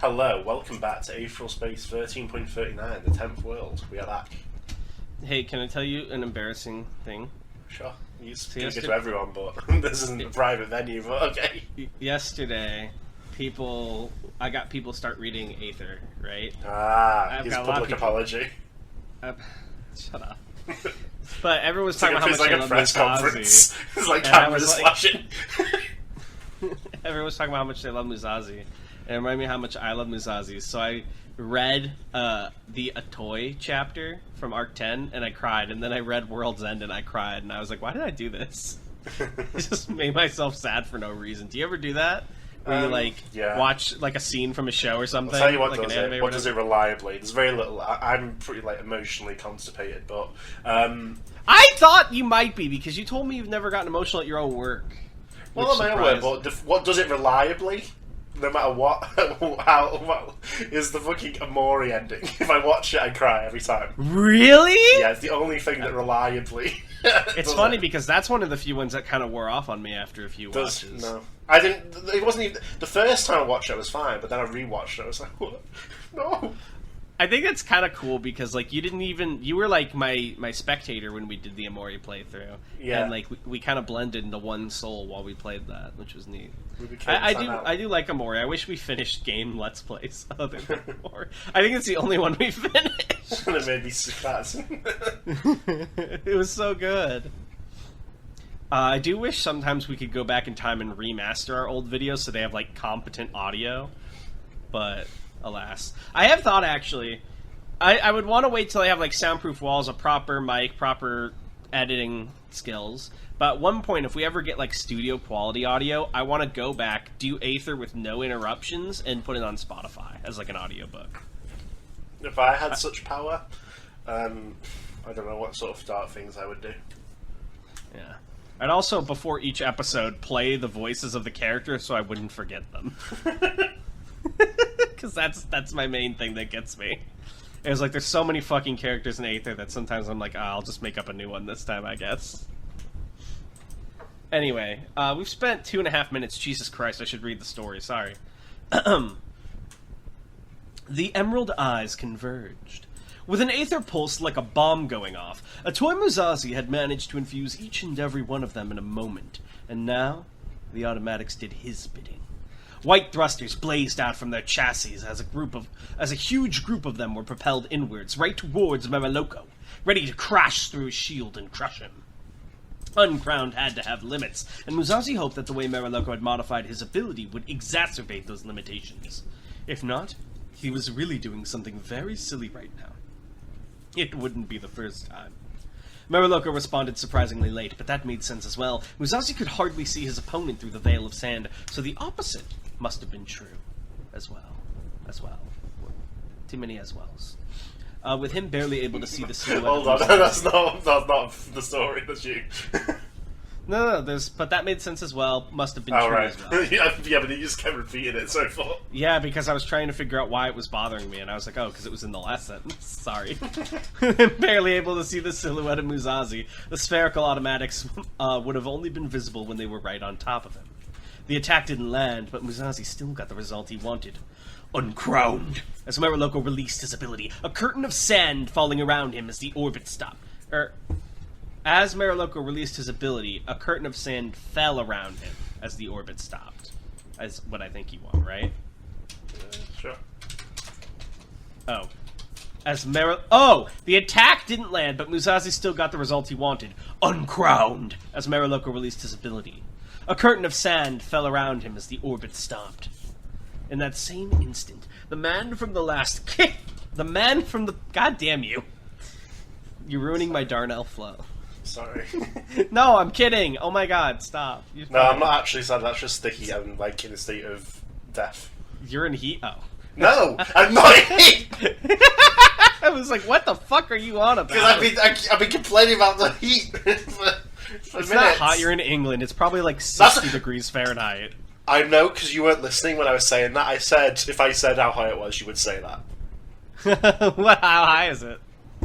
Hello, welcome back to Aetheral Space 13.39, the 10th world. We are back. Hey, can I tell you an embarrassing thing? Sure. You So speak it yesterday- to everyone, but this isn't a private venue, but okay. Yesterday, I got people start reading Aether, right? I've His got a lot of public people- apology. Shut up. But everyone was It's talking like, about it's how much like I a love press conference. Musashi. It's like And I cameras was like- flashing. Everyone was talking about how much they love Musashi. And it reminded me how much I love Musashi. So I read the Atoy chapter from Arc 10, and I cried. And then I read World's End, and I cried. And I was like, why did I do this? I just made myself sad for no reason. Do you ever do that? Where you yeah. watch like a scene from a show or something? I'll tell you what like does an anime it. or What does it whatever? reliably? There's very little. I'm pretty emotionally constipated, but I thought you might be, because you told me you've never gotten emotional at your own work. well, Which I'm aware, surprised- but what does it reliably? No matter what, what is the fucking Amori ending? If I watch it, I cry every time. Really? Yeah, it's the only thing that reliably. It's does funny it. because that's one of the few ones that kind of wore off on me after a few Does watches. no? I didn't. It wasn't even the first time I watched it. Was fine, but then I rewatched it. I was like, what? No. I think it's kind of cool because like you were like my spectator when we did the Amori playthrough. Yeah. And like we kind of blended into one soul while we played that, which was neat. We became I do like Amori. I wish we finished game Let's Plays other than Amori. I think it's the only one we finished. And it made me spaz. It was so good. I do wish sometimes we could go back in time and remaster our old videos so they have like competent audio, but alas. I have thought actually, I would want to wait till I have like soundproof walls, a proper mic, proper editing skills. But at one point, if we ever get like studio quality audio, I want to go back, do Aether with no interruptions, and put it on Spotify as like an audiobook. If I had such power, I don't know what sort of dark things I would do. Yeah. I'd also, before each episode, play the voices of the characters so I wouldn't forget them. Because that's my main thing that gets me. It's like there's so many fucking characters in Aether that sometimes I'm like, I'll just make up a new one this time, I guess. Anyway, we've spent 2.5 minutes. Jesus Christ, I should read the story. Sorry. The emerald eyes converged. With an Aether pulse like a bomb going off, Atoy Musashi had managed to infuse each and every one of them in a moment, and now the automatics did his bidding. White thrusters blazed out from their chassis as a huge group of them were propelled inwards, right towards Meriloko, ready to crash through his shield and crush him. Uncrowned had to have limits, and Musashi hoped that the way Meriloko had modified his ability would exacerbate those limitations. If not, he was really doing something very silly right now. It wouldn't be the first time. Meriloko responded surprisingly late, but that made sense as well. Musashi could hardly see his opponent through the veil of sand, so the opposite must have been true as well. Too many as wells. With him barely able to see the silhouette. Hold of on, Musashi- that's not the story. That's you. No, but that made sense as well. Must have been Oh true right. as well. yeah, but you just kept repeating it. So far. Yeah, because I was trying to figure out why it was bothering me, and I was like, oh, because it was in the last sentence. Sorry. Barely able to see the silhouette of Musashi. The spherical automatics would have only been visible when they were right on top of him. The attack didn't land, but Musashi still got the result he wanted. Uncrowned! As Meriloko released his ability, a curtain of sand falling around him as the orbit stopped. As Meriloko released his ability, a curtain of sand fell around him as the orbit stopped. As what I think you want, right? Sure. Oh. The attack didn't land, but Musashi still got the result he wanted. Uncrowned! As Meriloko released his ability. A curtain of sand fell around him as the orbit stopped. In that same instant, the man from the last kick... God damn you. You're ruining my Darnell flow. Sorry. No, I'm kidding. Oh my god, stop. No, I'm not actually sad. That's just sticky. I'm like in a state of death. You're in heat? Oh. No, I'm not in heat. I was like, what the fuck are you on about? Because I've been complaining about the heat for It's minutes. not hot, you're in England. It's probably like 60 degrees Fahrenheit. I know, because you weren't listening when I was saying that. I said, if I said how high it was, you would say that. How high is it?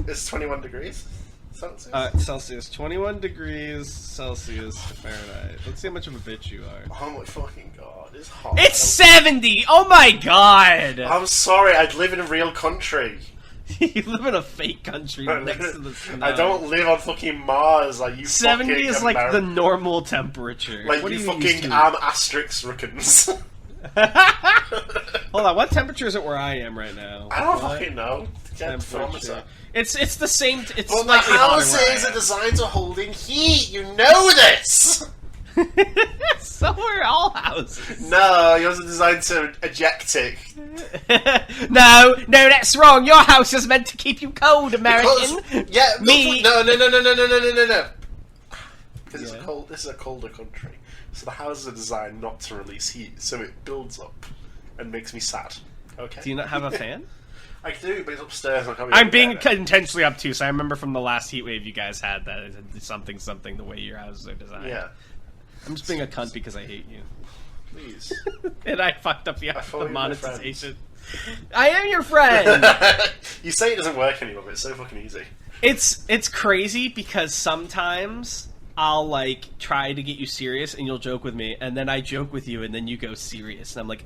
It's 21 degrees Celsius. Celsius. 21 degrees Celsius to Fahrenheit. Let's see how much of a bitch you are. Oh my fucking god. It's hot. It's 70! Oh my god! I'm sorry, I'd live in a real country. You live in a fake country next to the snow. I don't live on fucking Mars like you 70 fucking is like the normal temperature. Like what you are you fucking used to? Asterix Rickens. Hold on, what temperature is it where I am right now? I don't What? fucking know. Get the Temperature. thermometer. It's the same. It's But the slightly hotter where I houses am. are designed to hold in heat. You know this. So are all houses. No, yours are designed to eject it. No, that's wrong. Your house is meant to keep you cold, American. Yeah, Me. No. Because it's a cold. This is a colder country, so the houses are designed not to release heat, so it builds up and makes me sad. Okay. Do you not have a fan? I do, but it's upstairs. And I can't be I'm able to being get it. intentionally obtuse. I remember from the last heat wave you guys had that something the way your houses are designed. Yeah. I'm just being a cunt because I hate you. Please. And I fucked up the thought we were monetization. I am your friend! You say it doesn't work anymore, but it's so fucking easy. It's crazy because sometimes I'll like try to get you serious and you'll joke with me, and then I joke with you and then you go serious, and I'm like,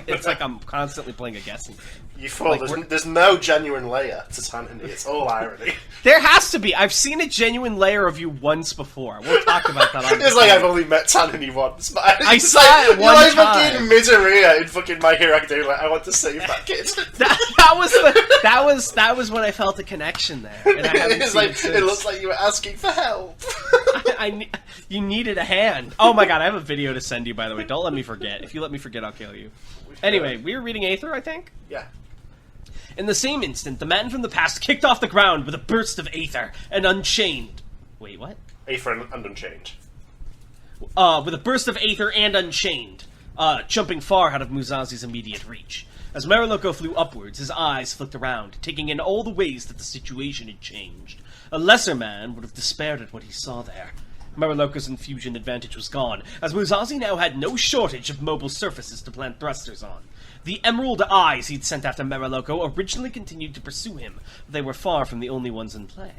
it's like I'm constantly playing a guessing game. You fool, Like, there's no genuine layer to Tanhony, it's all irony. There has to be. I've seen a genuine layer of you once before. We'll talk about that on It's like I've only met Tanhony once, but I it's saw like, it one you're like time. fucking Midoriya in fucking My Hero Academia, like, I want to save that kid. that was when I felt a connection there. And I haven't It's seen like, it since. it looks like you were asking for help. You needed a hand. Oh my god, I have a video to send you, by the way. Don't let me forget. If you let me forget, I'll kill you. Anyway, we were reading Aether, I think? Yeah. In the same instant, the man from the past kicked off the ground with a burst of Aether and unchained. Wait, what? Aether and Unchained. With a burst of Aether and unchained, jumping far out of Musazi's immediate reach. As Mariloko flew upwards, his eyes flicked around, taking in all the ways that the situation had changed. A lesser man would have despaired at what he saw there. Mariloko's infusion advantage was gone, as Musazi now had no shortage of mobile surfaces to plant thrusters on. The emerald eyes he'd sent after Mariloko originally continued to pursue him, but they were far from the only ones in play.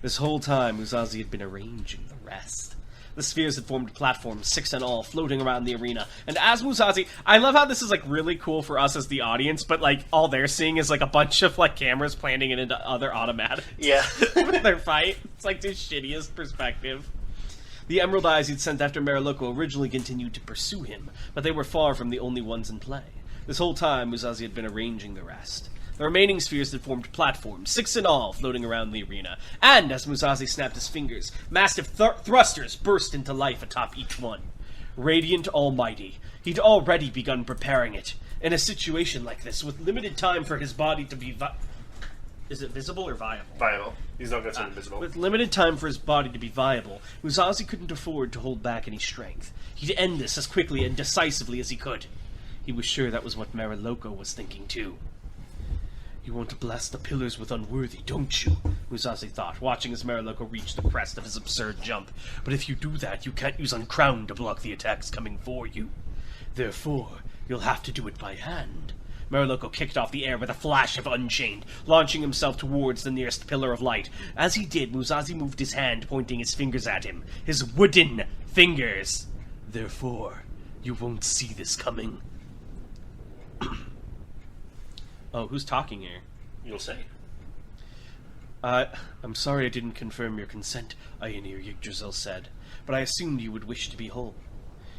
This whole time, Musazi had been arranging the rest. The spheres had formed platforms, 6 in all, floating around the arena, and as Musazi... I love how this is, like, really cool for us as the audience, but, like, all they're seeing is, like, a bunch of, like, cameras planting it into other automatics. Yeah. With their fight. It's, like, the shittiest perspective. The emerald eyes he'd sent after Mariloko originally continued to pursue him, but they were far from the only ones in play. This whole time, Musazi had been arranging the rest. The remaining spheres had formed platforms, 6 in all, floating around the arena. And, as Musazi snapped his fingers, massive thrusters burst into life atop each one. Radiant Almighty. He'd already begun preparing it. In a situation like this, with limited time for his body to be Is it visible or viable? Viable. He's not going to turn invisible. With limited time for his body to be viable, Musazi couldn't afford to hold back any strength. He'd end this as quickly and decisively as he could. He was sure that was what Mariloko was thinking too. You want to blast the pillars with unworthy, don't you? Musazi thought, watching as Mariloko reached the crest of his absurd jump. But if you do that, you can't use Uncrowned to block the attacks coming for you. Therefore, you'll have to do it by hand. Mariloko kicked off the air with a flash of Unchained, launching himself towards the nearest pillar of light. As he did, Musazi moved his hand, pointing his fingers at him. His wooden fingers. Therefore, you won't see this coming. Oh, who's talking here? You'll say. I'm sorry I didn't confirm your consent, Aenir Yggdrasil said, but I assumed you would wish to be whole.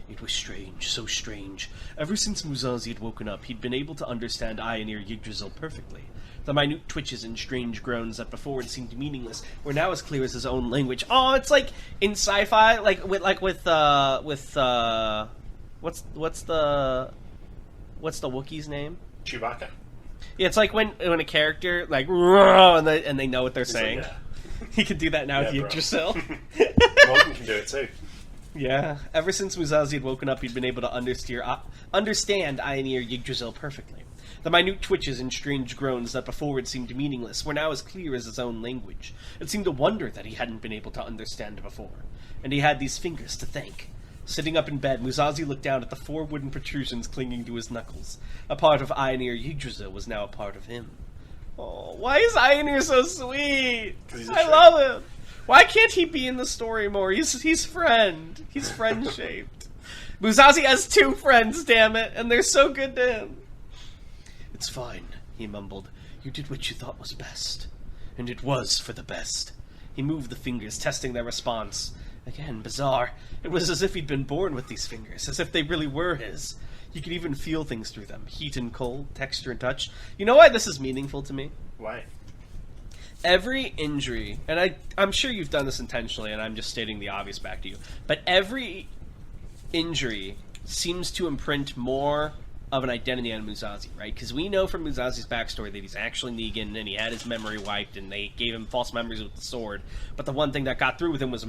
It was strange, so strange. Ever since Musazi had woken up, he'd been able to understand Aenir Yggdrasil perfectly. The minute twitches and strange groans that before had seemed meaningless were now as clear as his own language. Oh, it's like in sci-fi, what's the Wookiee's name? Chewbacca. Yeah, it's like when a character like and they know what they're saying. Like, yeah. He could do that now with bro. Yggdrasil. Morgan can do it too. Yeah. Ever since Musazi had woken up, he'd been able to understand Aenir Yggdrasil perfectly. The minute twitches and strange groans that before had seemed meaningless were now as clear as his own language. It seemed a wonder that he hadn't been able to understand before. And he had these fingers to thank. Sitting up in bed, Musazi looked down at the 4 wooden protrusions clinging to his knuckles. A part of Aenir Yggdrasil was now a part of him. Oh, why is Aenir so sweet? I love him. Why can't he be in the story more? He's friend. He's friend-shaped. Musashi has 2 friends, damn it, and they're so good to him. It's fine, he mumbled. You did what you thought was best. And it was for the best. He moved the fingers, testing their response. Again, bizarre. It was as if he'd been born with these fingers, as if they really were his. You could even feel things through them. Heat and cold, texture and touch. You know why this is meaningful to me? Why? Every injury, and I'm sure you've done this intentionally, and I'm just stating the obvious back to you, but every injury seems to imprint more of an identity on Musashi, right? Because we know from Musashi's backstory that he's actually Negan, and he had his memory wiped, and they gave him false memories with the sword. But the one thing that got through with him was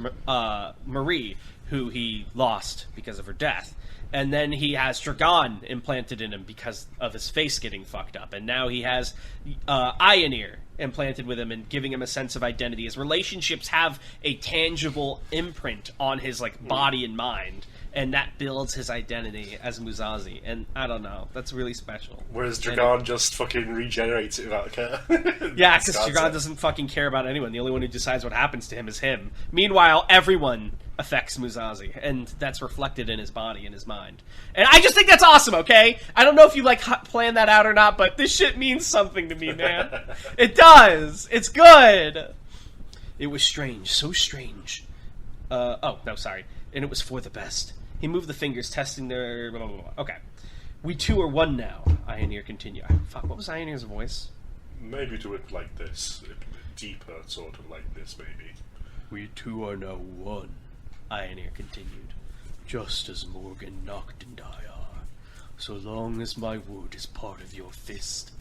Marie, who he lost because of her death. And then he has Dragon implanted in him because of his face getting fucked up. And now he has Aetheral implanted with him and giving him a sense of identity. His relationships have a tangible imprint on his body and mind. And that builds his identity as Musashi. And I don't know. That's really special. Whereas Dragon just fucking regenerates it without care. Yeah, because Dragon doesn't fucking care about anyone. The only one who decides what happens to him is him. Meanwhile, everyone affects Musashi. And that's reflected in his body and his mind. And I just think that's awesome, okay? I don't know if you, planned that out or not, but this shit means something to me, man. It does! It's good! It was strange. So strange. Oh, no, sorry. And it was for the best. He moved the fingers, testing their... Blah, blah, blah. Okay. We 2 are one now, Aetheral continued. Fuck, what was Aetheril's voice? Maybe do it like this. Deeper, sort of like this, maybe. We 2 are now one, Aetheral continued. Just as Morgan Noct and I are. So long as my word is part of your fist.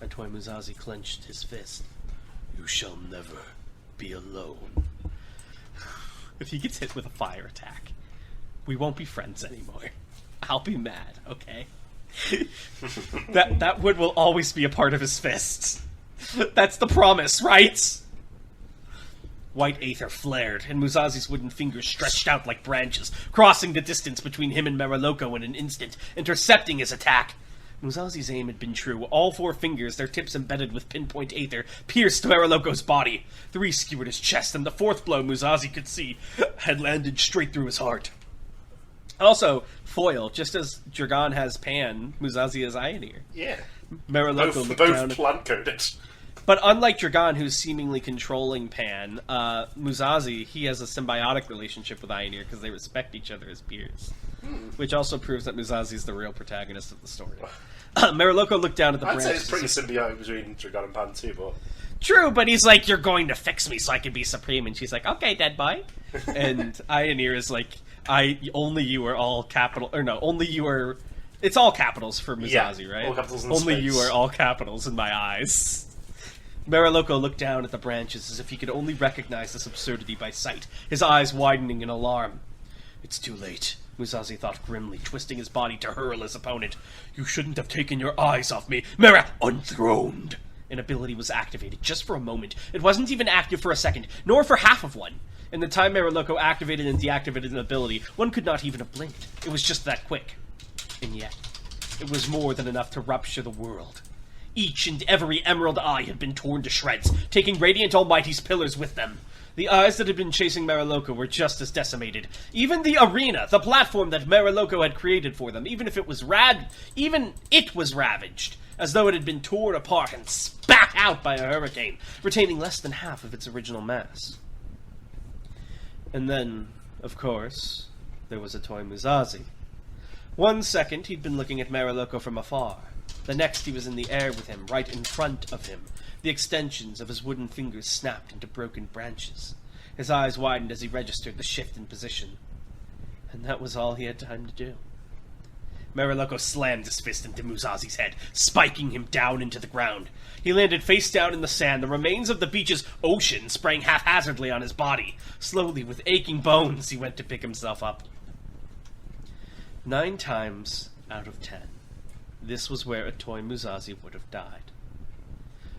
That's why Musashi clenched his fist. You shall never be alone. If he gets hit with a fire attack, we won't be friends anymore. I'll be mad, okay? that wood will always be a part of his fists. That's the promise, right? White aether flared, and Musashi's wooden fingers stretched out like branches, crossing the distance between him and Mariloko in an instant, intercepting his attack. Musashi's aim had been true. All 4 fingers, their tips embedded with pinpoint aether, pierced Mariloko's body. 3 skewered his chest, and the 4th blow Musashi could see had landed straight through his heart. Also, foil, just as Dragon has Pan, Musashi has Aetheral. Yeah. Mariloko looked both down plant-coded. But unlike Dragon, who's seemingly controlling Pan, Musashi, he has a symbiotic relationship with Aetheral because they respect each other as peers. Which also proves that Musashi is the real protagonist of the story. Mariloko looked down at the branches. I'd say it's pretty symbiotic between Dragon and Pan too, but... True, but he's like, you're going to fix me so I can be supreme. And she's like, okay, dead boy. And Aetheral is like, only you are all capital... Or no, only you are... It's all capitals for Musashi, right? All capitals in only space. You are all capitals in my eyes. Mariloko looked down at the branches as if he could only recognize this absurdity by sight, his eyes widening in alarm. It's too late, Musashi thought grimly, twisting his body to hurl his opponent. You shouldn't have taken your eyes off me. Mara, unthroned! An ability was activated just for a moment. It wasn't even active for a second, nor for half of one. In the time Mariloko activated and deactivated an ability, one could not even have blinked. It was just that quick. And yet, it was more than enough to rupture the world. Each and every emerald eye had been torn to shreds, taking Radiant Almighty's pillars with them. The eyes that had been chasing Mariloko were just as decimated. Even the arena, the platform that Mariloko had created for them, even it was ravaged, as though it had been torn apart and spat out by a hurricane, retaining less than half of its original mass. And then, of course, there was a toy Musashi. 1 second, he'd been looking at Mariloko from afar. The next, he was in the air with him, right in front of him. The extensions of his wooden fingers snapped into broken branches. His eyes widened as he registered the shift in position. And that was all he had time to do. Mariloko slammed his fist into Musashi's head, spiking him down into the ground. He landed face down in the sand. The remains of the beach's ocean sprang haphazardly on his body. Slowly, with aching bones, he went to pick himself up. 9 times out of 10. This was where a toy Musashi would have died.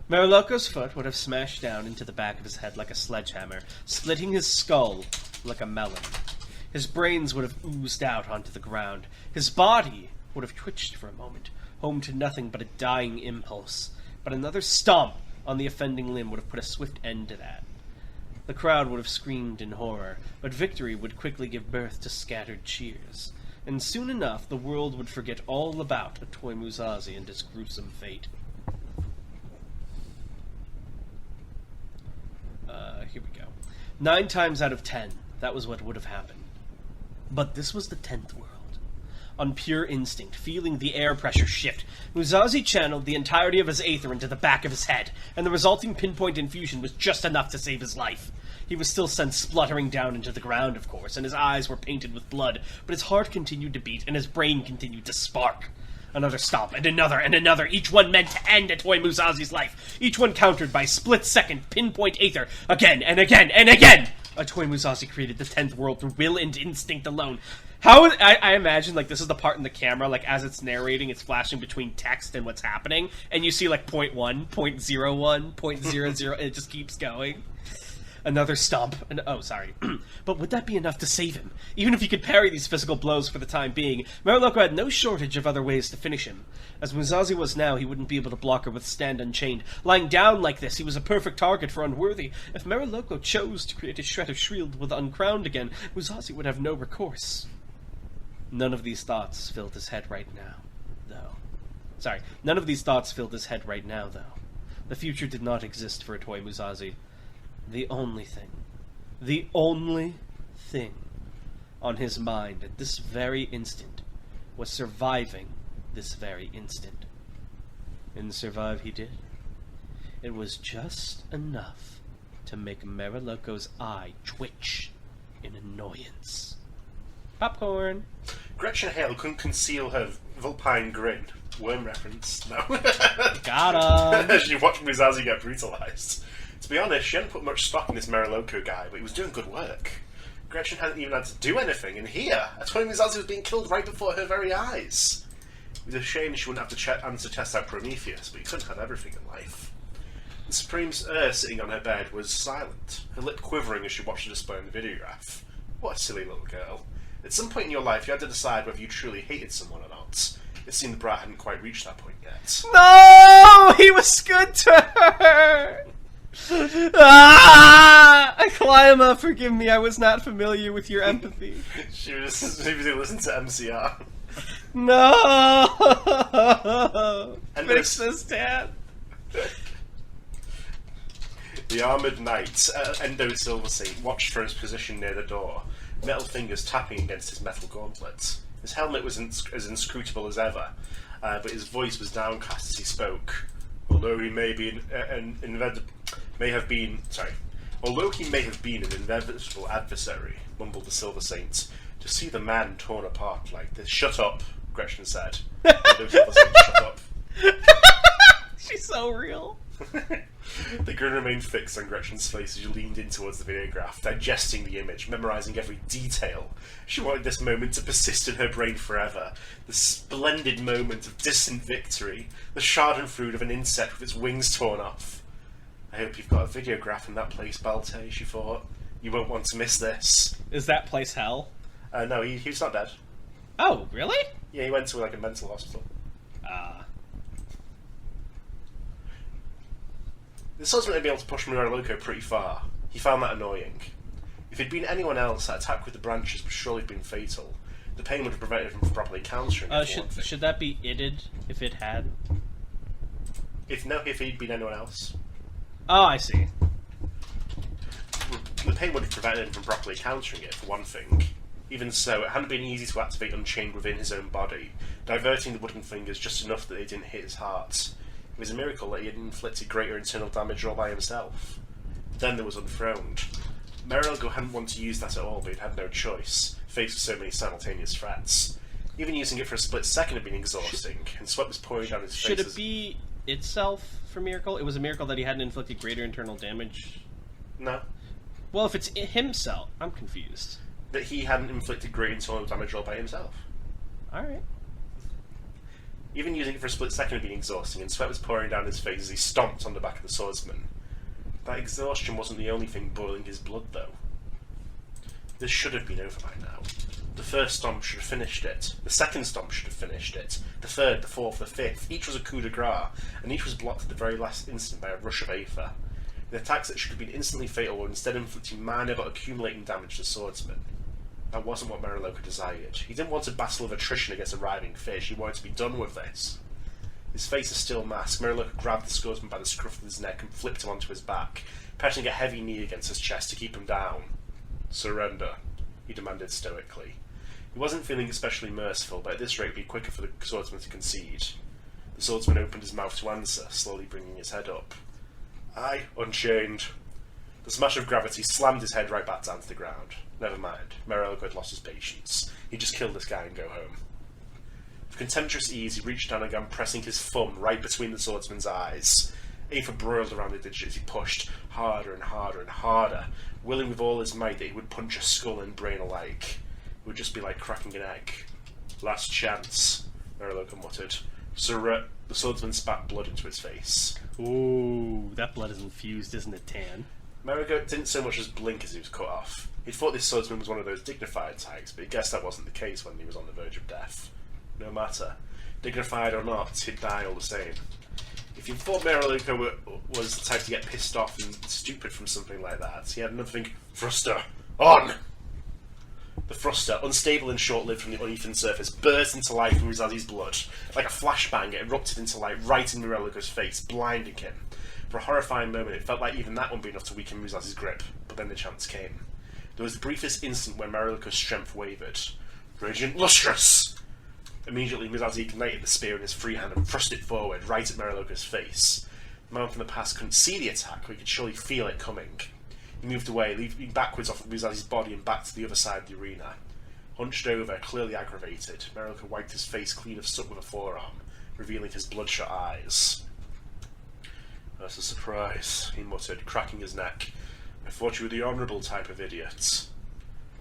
Mariloko's foot would have smashed down into the back of his head like a sledgehammer, splitting his skull like a melon. His brains would have oozed out onto the ground. His body would have twitched for a moment, home to nothing but a dying impulse. But another stomp on the offending limb would have put a swift end to that. The crowd would have screamed in horror, but victory would quickly give birth to scattered cheers. and soon enough the world would forget all about Atoy Musashi and his gruesome fate. Here we go. 9 times out of 10, that was what would have happened. But this was the 10th world. On pure instinct, feeling the air pressure shift, Musashi channeled the entirety of his aether into the back of his head, and the resulting pinpoint infusion was just enough to save his life. He was still sent spluttering down into the ground, of course, and his eyes were painted with blood, but his heart continued to beat, and his brain continued to spark. Another stomp, and another, each one meant to end Atoy Musashi's life, each one countered by split-second pinpoint aether, again and again and again! Atoy Musashi created the 10th world through will and instinct alone. I imagine, like, this is the part in the camera, like, as it's narrating, it's flashing between text and what's happening, and you see, like, 0.1, 0.01, 0.00, and it just keeps going. Another stomp, and oh, sorry. But would that be enough to save him? Even if he could parry these physical blows for the time being, Mariloko had no shortage of other ways to finish him. As Musashi was now, he wouldn't be able to block or withstand Unchained. Lying down like this, he was a perfect target for Unworthy. If Mariloko chose to create a shred of shield with Uncrowned again, Musashi would have no recourse. None of these thoughts filled his head right now, though. None of these thoughts filled his head right now, though. The future did not exist for Atoy Musashi. The only thing on his mind at this very instant was surviving this very instant. And survive he did. It was just enough to make Mariloko's eye twitch in annoyance. Popcorn! Gretchen Hale couldn't conceal her vulpine grin. Worm reference. No. Got him! She watched Musashi get brutalized. To be honest, she hadn't put much stock in this Mariloko guy, but he was doing good work. Gretchen hadn't even had to do anything, and here, Atoy Musashi was being killed right before her very eyes. It was a shame she wouldn't have to answer test out Prometheus, but he couldn't have everything in life. The Supreme's sitting on her bed, was silent, her lip quivering as she watched the display on the videograph. What a silly little girl. At some point in your life, you had to decide whether you truly hated someone or not. It seemed the brat hadn't quite reached that point yet. No! He was good to her! Clima, forgive me, I was not familiar with your empathy. She was listening to MCR. No! Fix this, Dad. The armoured knight, Endo Silverseat, watched from his position near the door, metal fingers tapping against his metal gauntlet. His helmet was as inscrutable as ever, but his voice was downcast as he spoke. Although he may have been an inevitable adversary, mumbled the Silver Saint, to see the man torn apart like this. Shut up, Gretchen said. Shut up. She's so real. The grin remained fixed on Gretchen's face as she leaned in towards the videograph, digesting the image, memorising every detail. She wanted this moment to persist in her brain forever. The splendid moment of distant victory, the schadenfreude of an insect with its wings torn off. I hope you've got a videograph in that place, Balte, she thought. You won't want to miss this. Is that place hell? No, he's not dead. Oh, really? Yeah, he went to like a mental hospital. The swordsman had been able to push Mariloko pretty far. He found that annoying. If it had been anyone else, that attack with the branches would surely have been fatal. The pain would have prevented him from properly countering it. Should that be itted if it had? If he'd been anyone else. Oh, I see. The pain would have prevented him from properly countering it, for one thing. Even so, it hadn't been easy to activate Unchained within his own body, diverting the wooden fingers just enough that they didn't hit his heart. It was a miracle that he had inflicted greater internal damage all by himself. Then there was Unthroned. Mariloko hadn't wanted to use that at all, but he'd had no choice, faced with so many simultaneous threats. Even using it for a split second had been exhausting, and sweat was pouring down his face. Should it be itself for miracle? It was a miracle that he hadn't inflicted greater internal damage? No. Well, if it's himself, I'm confused. That he hadn't inflicted greater internal damage all by himself. Alright. Even using it for a split second had been exhausting, and sweat was pouring down his face as he stomped on the back of the swordsman. That exhaustion wasn't the only thing boiling his blood, though. This should have been over by now. The first stomp should have finished it. The second stomp should have finished it. The third, the fourth, the fifth. Each was a coup de grace, and each was blocked at the very last instant by a rush of aether. The attacks that should have been instantly fatal were instead inflicting minor but accumulating damage to the swordsman. That wasn't what Meriloko desired. He didn't want a battle of attrition against a writhing fish. He wanted to be done with this. His face is still masked. Meriloko grabbed the swordsman by the scruff of his neck and flipped him onto his back, pressing a heavy knee against his chest to keep him down. Surrender, he demanded stoically. He wasn't feeling especially merciful, but at this rate it would be quicker for the swordsman to concede. The swordsman opened his mouth to answer, slowly bringing his head up. Aye, unchained. The smash of gravity slammed his head right back down to the ground. Never mind, Meriloko had lost his patience. He'd just kill this guy and go home. With contemptuous ease, he reached down and began pressing his thumb right between the swordsman's eyes. Aether broiled around the digits as he pushed harder and harder and harder, willing with all his might that he would punch a skull and brain alike. It would just be like cracking an egg. Last chance, Meriloko muttered. The swordsman spat blood into his face. Ooh, that blood is infused, isn't it, Tan? Meriloko didn't so much as blink as he was cut off. He'd thought this swordsman was one of those dignified types, but he guessed that wasn't the case when he was on the verge of death. No matter. Dignified or not, he'd die all the same. If you thought Meriloko was the type to get pissed off and stupid from something like that, he had another thing. Thruster! On! The thruster, unstable and short-lived from the uneven surface, burst into life from Musazi's blood. Like a flashbang, it erupted into light right in Meriloko's face, blinding him. For a horrifying moment, it felt like even that wouldn't be enough to weaken Musazi's grip, but then the chance came. There was the briefest instant where Meriloko's strength wavered. Radiant Lustrous! Immediately, Musazi ignited the spear in his free hand and thrust it forward, right at Meriloko's face. The man from the past couldn't see the attack, but he could surely feel it coming. He moved away, leaping backwards off of Musazi's body and back to the other side of the arena. Hunched over, clearly aggravated, Meriloko wiped his face clean of soot with a forearm, revealing his bloodshot eyes. That's a surprise, he muttered, cracking his neck. I thought you were the honourable type of idiot.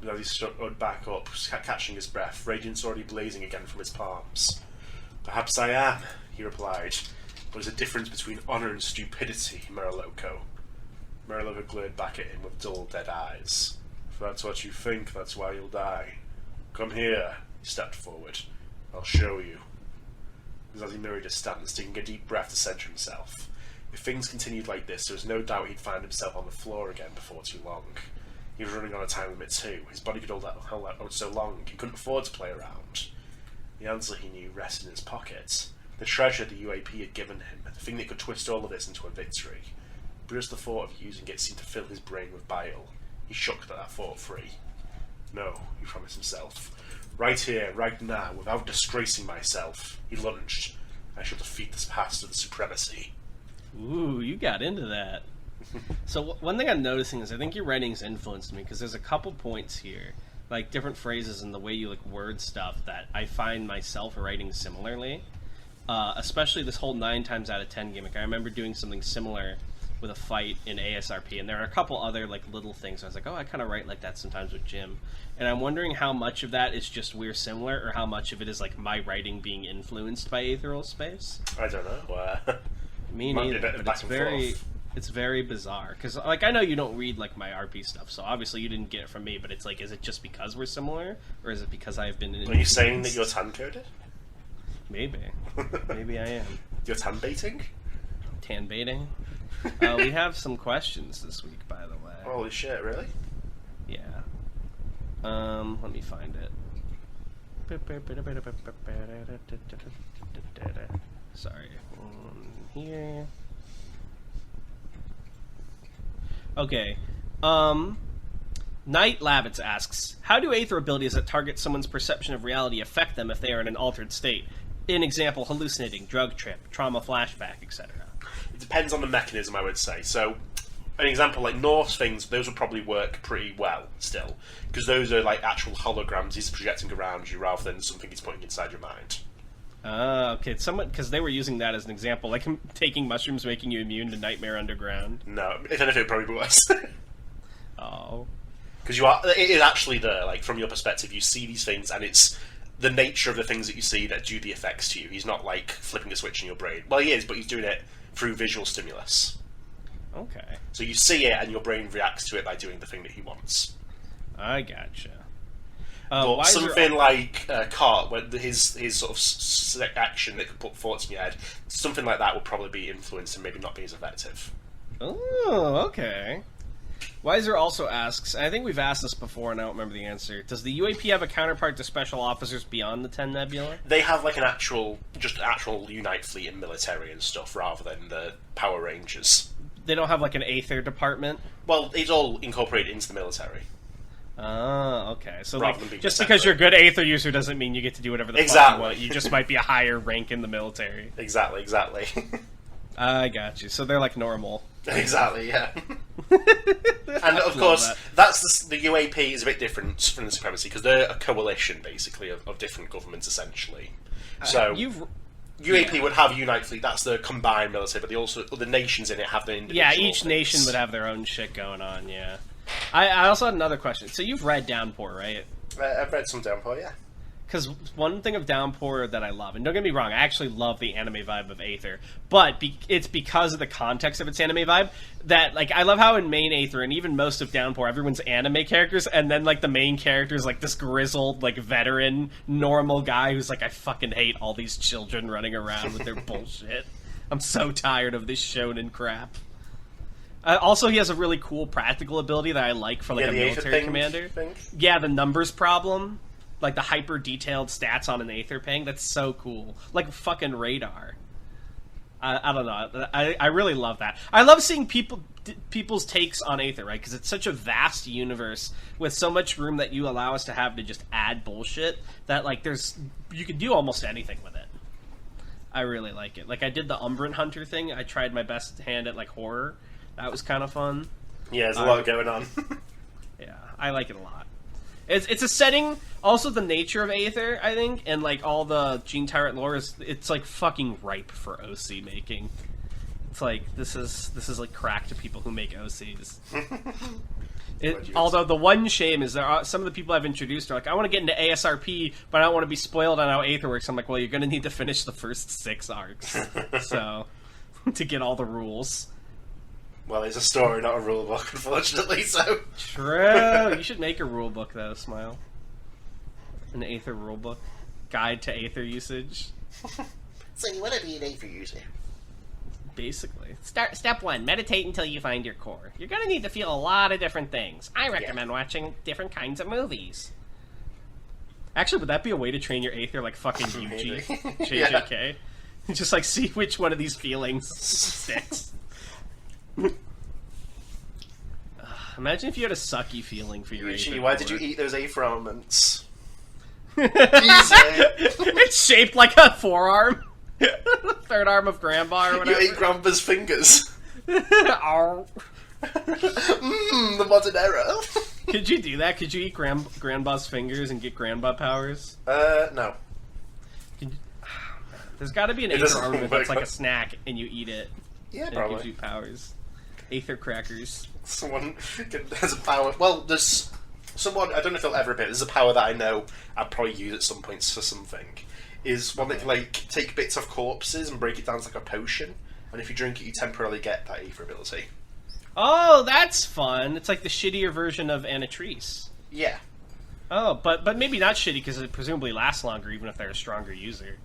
Musazi stood back up, catching his breath, radiance already blazing again from his palms. Perhaps I am, he replied, but there's a difference between honour and stupidity, Meriloko. Meriloko glared back at him with dull, dead eyes. If that's what you think, that's why you'll die. Come here, he stepped forward. I'll show you. Musazi mirrored his stance, taking a deep breath to centre himself. If things continued like this, there was no doubt he'd find himself on the floor again before too long. He was running on a time limit too. His body could hold out so long, he couldn't afford to play around. The answer, he knew, rested in his pocket. The treasure the UAP had given him, the thing that could twist all of this into a victory. But just the thought of using it seemed to fill his brain with bile. He shook that thought free. No, he promised himself. Right here, right now, without disgracing myself, he lunged. I shall defeat this past of the supremacy. Ooh, you got into that. So one thing I'm noticing is I think your writing's influenced me, because there's a couple points here, like different phrases and the way you like word stuff that I find myself writing similarly. Especially this whole 9 times out of 10 gimmick. I remember doing something similar with a fight in ASRP, and there are a couple other like little things. I was like, oh, I kind of write like that sometimes with Jim, and I'm wondering how much of that is just we're similar, or how much of it is like my writing being influenced by Aetheral Space. I don't know. Me neither, but it's very bizarre, because like I know you don't read like my RP stuff, so obviously you didn't get it from me, but it's like, is it just because we're similar, or is it because I've been Are you saying that you're tan-coded? Maybe I am. You're tan-baiting? Tan baiting. We have some questions this week, by the way. Holy shit, really? Yeah. Let me find it. Sorry. Here. Okay. Knight Lavitz asks, how do Aether abilities that target someone's perception of reality affect them if they are in an altered state? In example, hallucinating, drug trip, trauma flashback, etc. It depends on the mechanism, I would say. So, an example like Norse things, those would probably work pretty well still, because those are like actual holograms he's projecting around you rather than something he's putting inside your mind. Okay. Somewhat, because they were using that as an example, like him taking mushrooms making you immune to Nightmare Underground. No, if anything, it probably worse. Oh. Because it is actually there, like, from your perspective, you see these things, and it's the nature of the things that you see that do the effects to you. He's not, like, flipping a switch in your brain. Well, he is, but he's doing it through visual stimulus. Okay. So you see it, and your brain reacts to it by doing the thing that he wants. I gotcha. But something like Cart, his sort of action that could put thoughts in your head, something like that would probably be influenced and maybe not be as effective. Oh, okay. Wiser also asks, and I think we've asked this before and I don't remember the answer, does the UAP have a counterpart to special officers beyond the 10 Nebula? They have like an actual Unite fleet and military and stuff rather than the Power Rangers. They don't have like an Aether department? Well, it's all incorporated into the military. Oh, okay. So Rather like, than just separate. because you're a good Aether user doesn't mean you get to do whatever the fuck Exactly. you want. You just might be a higher rank in the military. Exactly. I got you. So they're like normal. Exactly, yeah. And of course, that's the UAP is a bit different from the Supremacy because they're a coalition, basically, of different governments, essentially. So UAP would have Unite Fleet. That's the combined military, but they also the nations in it have their individual. Yeah, each nation would have their own shit going on. Yeah. I also had another question. So you've read Downpour, right? I've read some Downpour, yeah. Because one thing of Downpour that I love, and don't get me wrong, I actually love the anime vibe of Aether, but it's because of the context of its anime vibe that, like, I love how in main Aether, and even most of Downpour, everyone's anime characters, and then, like, the main character is, like, this grizzled, like, veteran, normal guy who's like, I fucking hate all these children running around with their bullshit. I'm so tired of this shonen crap. Also, he has a really cool practical ability that I like for, like, a military commander. Yeah, the numbers problem. Like, the hyper-detailed stats on an Aether ping, that's so cool. Like, fucking radar. I don't know. I really love that. I love seeing people's takes on Aether, right? Because it's such a vast universe with so much room that you allow us to have to just add bullshit that, like, you can do almost anything with it. I really like it. Like, I did the Umbran Hunter thing. I tried my best hand at, like, horror. That was kind of fun. Yeah, there's a lot going on. Yeah, I like it a lot. It's a setting, also the nature of Aether, I think, and like all the Gene Tyrant lore it's like fucking ripe for OC making. It's like this is like crack to people who make OCs. Although the one shame is there are some of the people I've introduced are like, I want to get into ASRP, but I don't want to be spoiled on how Aether works. I'm like, well, you're gonna need to finish the first 6 arcs, so to get all the rules. Well, it's a story, not a rule book, unfortunately, so... True! You should make a rule book, though, Smile. An Aether rule book. Guide to Aether usage. So you want to be an Aether user? Basically. Step 1, meditate until you find your core. You're gonna need to feel a lot of different things. I recommend watching different kinds of movies. Actually, would that be a way to train your Aether like fucking Yuji? JJK? Yeah. Just, like, see which one of these feelings sticks. Imagine if you had a sucky feeling for your Aether. Why did you eat those Aether elements? It's shaped like a forearm. Third arm of Grandpa or whatever. You ate Grandpa's fingers. Oh. The modern era. Could you do that? Could you eat Grandpa's fingers and get Grandpa powers? No. There's got to be an Aether armament that's like a snack and you eat it. Yeah, and probably. It gives you powers. Aether crackers. Someone has a power. Well, there's someone, I don't know if it'll ever appear, there's a power that I know I'd probably use at some points for something. Is one that can, like, take bits of corpses and break it down to, like, a potion. And if you drink it, you temporarily get that Aether ability. Oh, that's fun. It's like the shittier version of Anatrice. Yeah. Oh, but maybe not shitty because it presumably lasts longer even if they're a stronger user.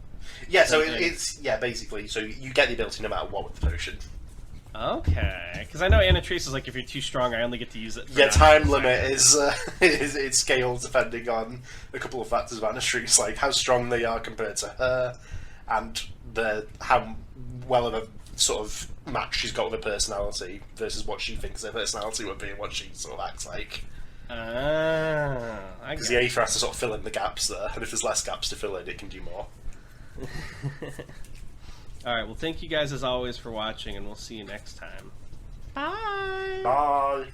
Yeah, so it's, yeah, basically, so you get the ability no matter what with the potion. Okay, because I know Anatrice is like, if you're too strong, I only get to use it for time limit is it scales depending on a couple of factors of Anatrice, like how strong they are compared to her, and how well of a sort of match she's got with her personality versus what she thinks her personality would be and what she sort of acts like. Because the Aether has to sort of fill in the gaps there, and if there's less gaps to fill in, it can do more. Alright, well, thank you guys as always for watching, and we'll see you next time. Bye! Bye!